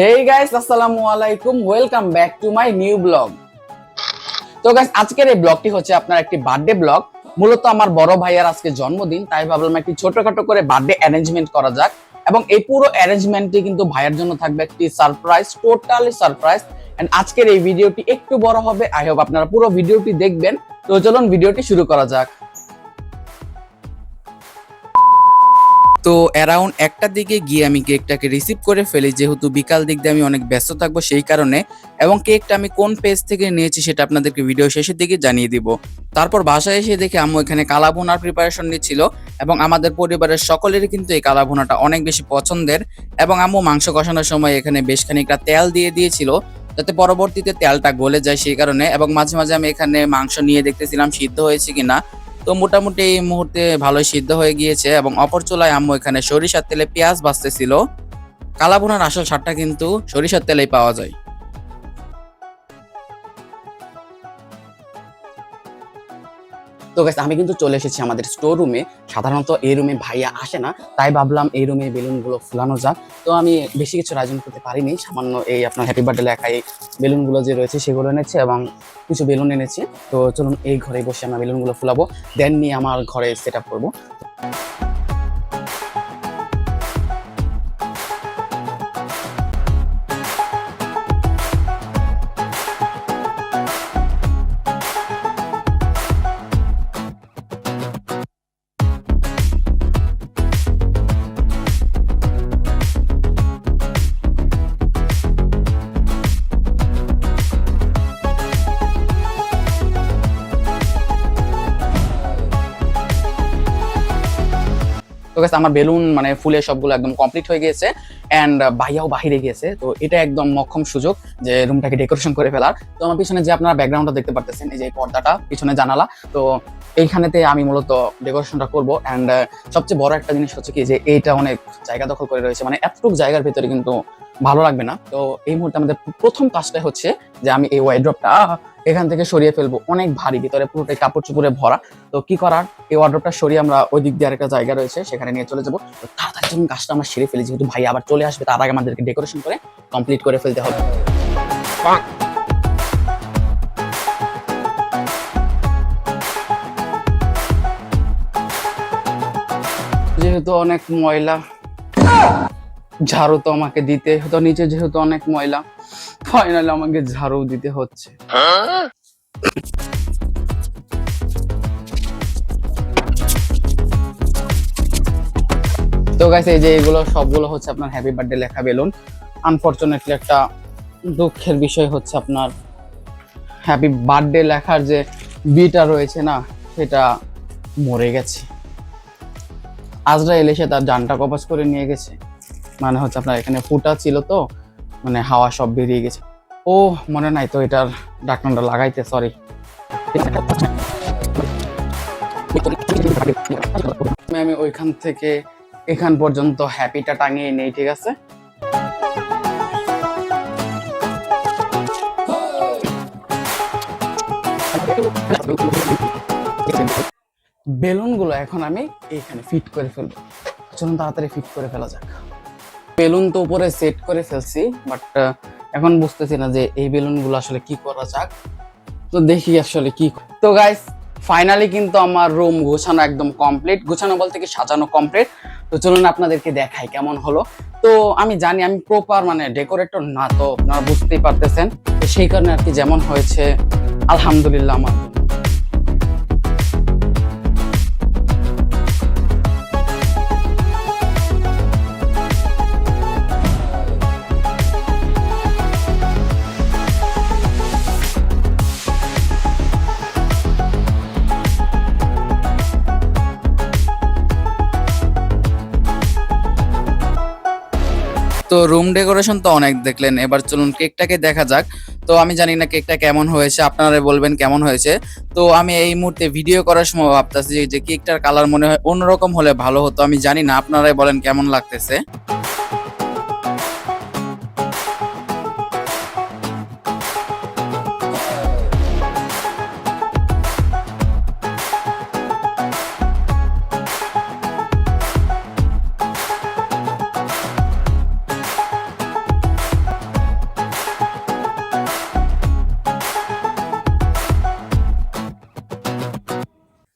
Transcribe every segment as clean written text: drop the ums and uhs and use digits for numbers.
Hey guys, আসসালামু আলাইকুম, welcome back to my new blog. তো গাইস, আজকের এই ব্লগটি হচ্ছে আপনার একটি বার্থডে ব্লগ। মূলত আমার বড় ভাইয়ের আজকে জন্মদিন, তাই ভাবলাম একটি ছোটখাটো করে বার্থডে অ্যারেঞ্জমেন্ট করা যাক। এবং এই পুরো অ্যারেঞ্জমেন্টটি কিন্তু ভাইয়ের জন্য থাকবে একটি সারপ্রাইজ, টোটালি সারপ্রাইজ। এন্ড আজকের এই ভিডিওটি একটু বড় হবে, আই হোপ আপনারা পুরো ভিডিওটি দেখবেন। তো চলুন ভিডিওটি শুরু করা যাক। তো অ্যারাউন্ড একটার দিকে গিয়ে আমি কেকটাকে রিসিভ করে ফেলি, যেহেতু বিকাল দিক দিয়ে আমি অনেক ব্যস্ত থাকবো সেই কারণে। এবং কেকটা আমি কোন পেজ থেকে নিয়েছি সেটা আপনাদেরকে ভিডিও শেষের দিকে জানিয়ে দিব। তারপর বাসায় এসে দেখে আম্মু এখানে কালা ভুনার প্রিপারেশন নিচ্ছিল, এবং আমাদের পরিবারের সকলেরই কিন্তু এই কালা ভুনাটা অনেক বেশি পছন্দের। এবং আম্মু মাংস কষানোর সময় এখানে বেশ খানিকটা তেল দিয়ে দিয়েছিল, যাতে পরবর্তীতে তেলটা গলে যায় সেই কারণে। এবং মাঝে মাঝে আমি এখানে মাংস নিয়ে দেখতেছিলাম সিদ্ধ হয়েছে কিনা। তো মোটামুটি এই মুহূর্তে ভালোই সিদ্ধ হয়ে গিয়েছে, এবং অপর চুলায় আম্মু এখানে সরিষার তেলে পেঁয়াজ ভাজতেছিল। কালা ভুনার আসল স্বাদটা কিন্তু সরিষার তেলেই পাওয়া যায়। তো গাইস, আমি কিন্তু চলে এসেছি আমাদের স্টোর রুমে। সাধারণত এই রুমে ভাইয়া আসে না, তাই ভাবলাম এই রুমে বেলুনগুলো ফুলানো যাক। তো আমি বেশি কিছু আয়োজন করতে পারিনি, সামান্য এই আপনার হ্যাপি বার্থডে লেখা এই বেলুনগুলো যে রয়েছে সেগুলো এনেছি, এবং কিছু বেলুন এনেছি। তো চলুন এই ঘরে বসে আমরা বেলুনগুলো ফুলাবো, দেন নিয়ে আমার ঘরে সেট আপ করবো। তো গাইস, আমার বেলুন মানে ফুলে সবগুলো একদম কমপ্লিট হয়ে গিয়েছে, এন্ড ভাইয়াও বাহিরে গিয়েছে। তো এটা একদম মক্ষম সুযোগ যে রুমটাকে ডেকোরেশন করে ফেলার। তো আমার পিছনে যে আপনারা ব্যাকগ্রাউন্ডটা দেখতে পারতেছেন, এই যে পর্দাটা পিছনে জানালা, তো এইখানেতে আমি মূলত ডেকোরেশনটা করব। এন্ড সবচেয়ে বড় একটা জিনিস হচ্ছে কি, যে এইটা অনেক জায়গা দখল করে রয়েছে, মানে এতটুকু জায়গার ভিতরে কিন্তু ভালো লাগবে না। তো এই মুহূর্তে আমাদের প্রথম কাজটা হচ্ছে যে আমি এই ওয়ার্ড্রপটা এখান থেকে সরিয়ে ফেলবো, অনেক ভারী, ভিতরে পুরোটাই কাপড় চোপড়ে ভরা। তো কি করার, এই ওয়ার্ড্রপটা সরিয়ে আমরা ওই দিক দিয়ে আরেকটা জায়গা রয়েছে সেখানে নিয়ে চলে যাবো। তো তাড়াতাড়ি যখন কাজটা আমরা সেরে ফেলি, যেহেতু ভাই আবার চলে আসবে, তার আগে আমাদেরকে ডেকোরেশন করে কমপ্লিট করে ফেলতে হবে। যেহেতু অনেক ময়লা, ঝাড়ু তো আমাকে দিতে হতো, নিচে যেহেতু অনেক ময়লা, ফাইনালি আমাকে ঝাড়ু দিতে হচ্ছে। তো গাইস, এই যে এগুলো সবগুলো হচ্ছে আপনার হ্যাপি বার্থডে লেখা বেলুন। আনফরচুনেটলি একটা দুঃখের বিষয় হচ্ছে আপনার হ্যাপি বার্থডে লেখার যে বিটা রয়েছে না, সেটা মরে গেছে। আজরাইল এসে তার জানটা কবজ করে নিয়ে গেছে। মানে হচ্ছে আপনার এখানে ফুটা ছিল, তো মানে হাওয়া সব বেরিয়ে গেছে। ও মনে নাই তো এটার ঢাকনাটা লাগাইতে, সরি। আমি ওইখান থেকে এখান পর্যন্ত হ্যাপিটা টাঙিয়ে নেই, ঠিক আছে। বেলুনগুলো এখন আমি এইখানে ফিট করে ফেলবো। চলুন তাড়াতাড়ি ফিট করে ফেলা যাক। বেলুন তো উপরে সেট করে ফেলছি, বাট এখন বুঝতেছি না যে এই বেলুনগুলো আসলে কি করা যাক। তো দেখি আসলে কি। তো গাইস, ফাইনালি কিন্তু আমার রুম গোছানো একদম কমপ্লিট। গোছানো বলতে কি, সাজানো কমপ্লিট। তো চলুন আপনাদেরকে দেখাই কেমন হলো। তো আমি জানি আমি প্রপার মানে ডেকোরেটর না, তো আপনারা বুঝতেই পারতেছেন। তো সেই কারণে আর কি যেমন হয়েছে, আলহামদুলিল্লাহ আমার। তো রুম ডেকোরেশন তো অনেক দেখলেন, এবার চলুন কেকটাকে দেখা যাক। তো আমি জানি না কেকটা কেমন হয়েছে, আপনারা বলবেন কেমন হয়েছে। তো আমি এই মুহূর্তে ভিডিও করার সময় ভাবতেছি যে কেকটার কালার মনে হয় অন্যরকম হলে ভালো হতো। আমি জানি না, আপনারাই বলেন কেমন লাগতেছে।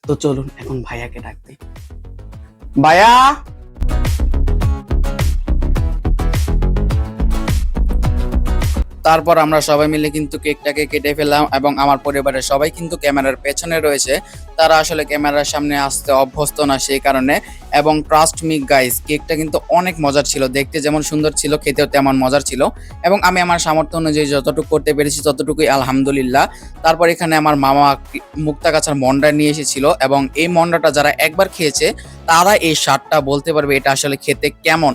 তো চলুন এখন ভাইয়াকে ডাক দিই। ভাইয়া, তারপর আমরা সবাই মিলে কিন্তু কেকটাকে কেটে ফেললাম এবং আমার পরিবারের সবাই কিন্তু ক্যামেরার পেছনে রয়েছে। তারা আসলে ক্যামেরার সামনে আসতে অভ্যস্ত না সেই কারণে। এবং ট্রাস্ট মি গাইস, কেকটা কিন্তু অনেক মজার ছিল, দেখতে যেমন সুন্দর ছিল খেতেও তেমন মজার ছিল। এবং আমি আমার সামর্থ্য অনুযায়ী যতটুকু করতে পেরেছি ততটুকুই আলহামদুলিল্লাহ। তারপর এখানে আমার মামা মুক্তাগাছার মন্ডা নিয়ে এসেছিল এবং এই মন্ডাটা যারা একবার খেয়েছে তারা এই স্বাদটা বলতে পারবে এটা আসলে খেতে কেমন।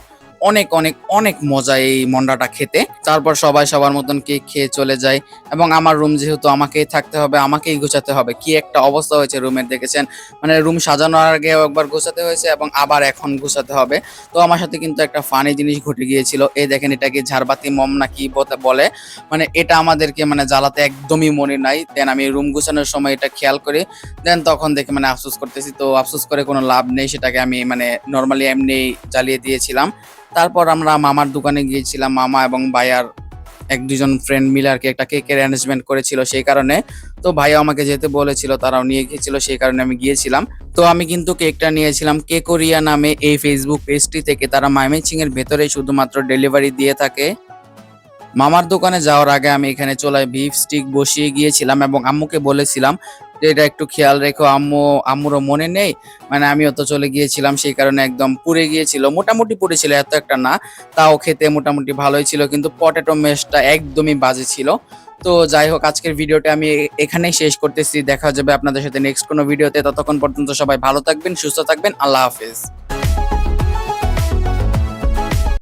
অনেক অনেক অনেক মজা এই মন্ডাটা খেতে। তারপর সবাই সবার মতন কেক খেয়ে চলে যায় এবং আমার রুম যেহেতু আমাকেই থাকতে হবে, আমাকেই গোছাতে হবে। কি একটা অবস্থা হয়েছে রুমের দেখেছেন, মানে রুম সাজানোর আগেও একবার গোছাতে হয়েছে এবং আবার এখন গোছাতে হবে। তো আমার সাথে কিন্তু একটা ফানি জিনিস ঘটে গিয়েছিল। এই দেখেন, এটাকে ঝাড়বাতি মম না কি বলে, মানে এটা আমাদেরকে মানে জ্বালাতে একদমই মনে নাই। দেন আমি রুম গোছানোর সময় এটা খেয়াল করি, দেন তখন দেখে মানে আফসোস করতেছি। তো আফসোস করে কোনো লাভ নেই, সেটাকে আমি মানে নর্মালি এমনি জ্বালিয়ে দিয়েছিলাম। তারপর আমরা মামার দোকানে গিয়েছিলাম, মামা এবং ভাইয়ার এক দুজন ফ্রেন্ড মিলে আর কি একটা কেকের অ্যারেঞ্জমেন্ট করেছিল সেই কারণে। তো ভাইয়া আমাকে যেতে বলেছিল, তারাও নিয়ে গিয়েছিল সেই কারণে আমি গিয়েছিলাম। তো আমি কিন্তু কেকটা নিয়েছিলাম কেকোরিয়া নামে এই ফেসবুক পেজটি থেকে। তারা ময়মনসিং এর ভেতরেই শুধুমাত্র ডেলিভারি দিয়ে থাকে। মামার দোকানে যাওয়ার আগে আমি এখানে চুলায় বিফ স্টিক বসিয়ে গিয়েছিলাম এবং আম্মুকে বলেছিলাম যে এটা একটু খেয়াল রেখো। আম্মুরও মনে নেই, মানে আমিও তো চলে গিয়েছিলাম সেই কারণে একদম পুড়ে গিয়েছিল, মোটামুটি পুড়েছিল, এত একটা না। তাও খেতে মোটামুটি ভালোই ছিল, কিন্তু পটেটো ম্যাশটা একদমই বাজে ছিল। তো যাই হোক, আজকের ভিডিওটা আমি এখানেই শেষ করতেছি। দেখা যাবে আপনাদের সাথে নেক্সট কোনো ভিডিওতে। ততক্ষণ পর্যন্ত সবাই ভালো থাকবেন, সুস্থ থাকবেন। আল্লাহ হাফেজ।